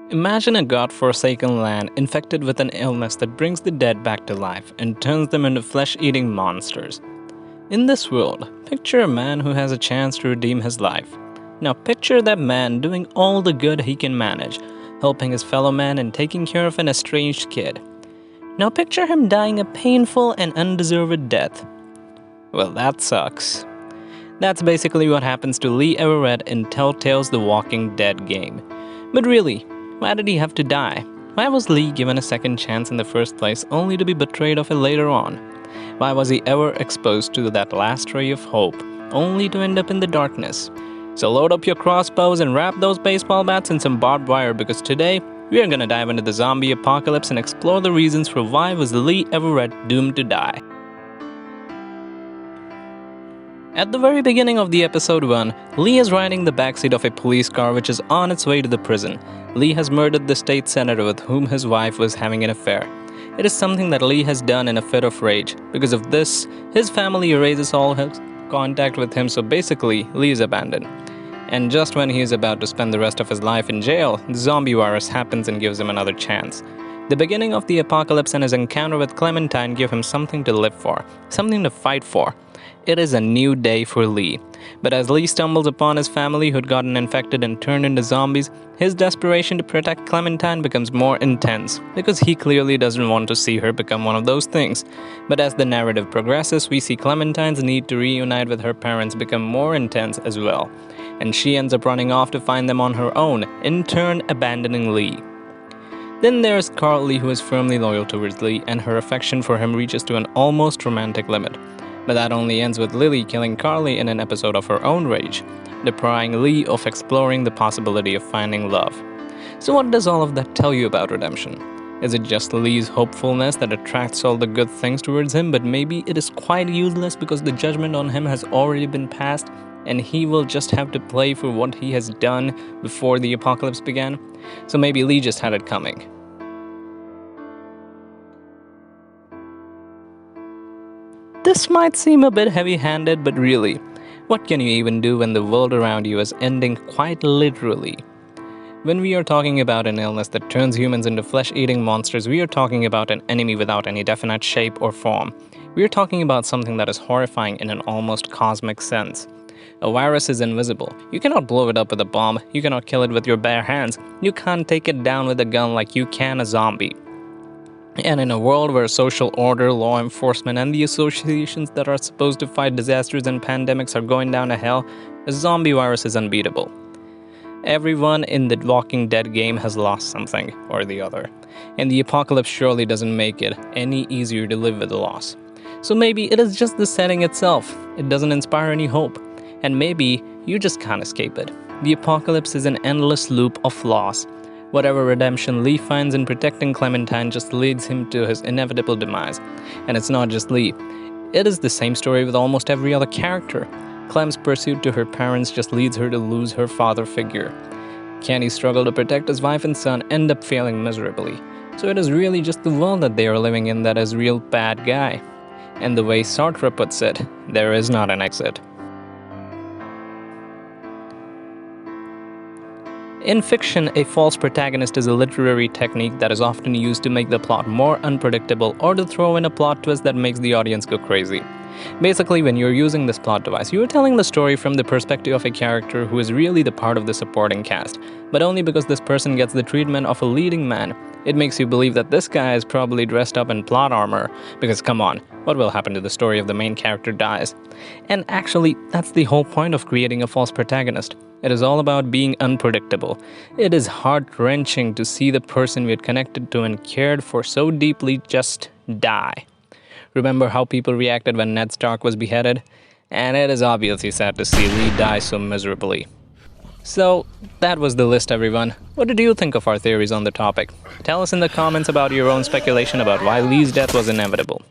Imagine a god-forsaken land infected with an illness that brings the dead back to life and turns them into flesh-eating monsters. In this world, picture a man who has a chance to redeem his life. Now picture that man doing all the good he can manage, helping his fellow man and taking care of an estranged kid. Now picture him dying a painful and undeserved death. Well, that sucks. That's basically what happens to Lee Everett in Telltale's The Walking Dead game. But really, why did he have to die? Why was Lee given a second chance in the first place only to be betrayed of it later on? Why was he ever exposed to that last ray of hope, only to end up in the darkness? So load up your crossbows and wrap those baseball bats in some barbed wire, because today, we are gonna dive into the zombie apocalypse and explore the reasons for why was Lee Everett doomed to die. At the very beginning of the episode 1, Lee is riding the backseat of a police car which is on its way to the prison. Lee has murdered the state senator with whom his wife was having an affair. It is something that Lee has done in a fit of rage. Because of this, his family erases all his contact with him, so basically, Lee is abandoned. And just when he is about to spend the rest of his life in jail, the zombie virus happens and gives him another chance. The beginning of the apocalypse and his encounter with Clementine give him something to live for, something to fight for. It is a new day for Lee. But as Lee stumbles upon his family who'd gotten infected and turned into zombies, his desperation to protect Clementine becomes more intense, because he clearly doesn't want to see her become one of those things. But as the narrative progresses, we see Clementine's need to reunite with her parents become more intense as well, and she ends up running off to find them on her own, in turn abandoning Lee. Then there's Carly, who is firmly loyal towards Lee, and her affection for him reaches to an almost romantic limit. But that only ends with Lily killing Carly in an episode of her own rage, depriving Lee of exploring the possibility of finding love. So what does all of that tell you about redemption? Is it just Lee's hopefulness that attracts all the good things towards him, but maybe it is quite useless because the judgment on him has already been passed, and he will just have to pay for what he has done before the apocalypse began? So maybe Lee just had it coming. This might seem a bit heavy-handed, but really, what can you even do when the world around you is ending quite literally? When we are talking about an illness that turns humans into flesh-eating monsters, we are talking about an enemy without any definite shape or form. We are talking about something that is horrifying in an almost cosmic sense. A virus is invisible. You cannot blow it up with a bomb. You cannot kill it with your bare hands. You can't take it down with a gun like you can a zombie. And in a world where social order, law enforcement, and the associations that are supposed to fight disasters and pandemics are going down to hell, a zombie virus is unbeatable. Everyone in the Walking Dead game has lost something or the other, and the apocalypse surely doesn't make it any easier to live with the loss. So maybe it is just the setting itself. It doesn't inspire any hope, and maybe you just can't escape it. The apocalypse is an endless loop of loss. Whatever redemption Lee finds in protecting Clementine just leads him to his inevitable demise. And it's not just Lee. It is the same story with almost every other character. Clem's pursuit to her parents just leads her to lose her father figure. Kenny's struggle to protect his wife and son end up failing miserably. So it is really just the world that they are living in that is real bad guy. And the way Sartre puts it, there is not an exit. In fiction, a false protagonist is a literary technique that is often used to make the plot more unpredictable or to throw in a plot twist that makes the audience go crazy. Basically, when you're using this plot device, you are telling the story from the perspective of a character who is really the part of the supporting cast, but only because this person gets the treatment of a leading man. It makes you believe that this guy is probably dressed up in plot armor, because come on, what will happen to the story if the main character dies? And actually, that's the whole point of creating a false protagonist. It is all about being unpredictable. It is heart-wrenching to see the person we had connected to and cared for so deeply just die. Remember how people reacted when Ned Stark was beheaded? And it is obviously sad to see Lee die so miserably. So, that was the list, everyone. What did you think of our theories on the topic? Tell us in the comments about your own speculation about why Lee's death was inevitable.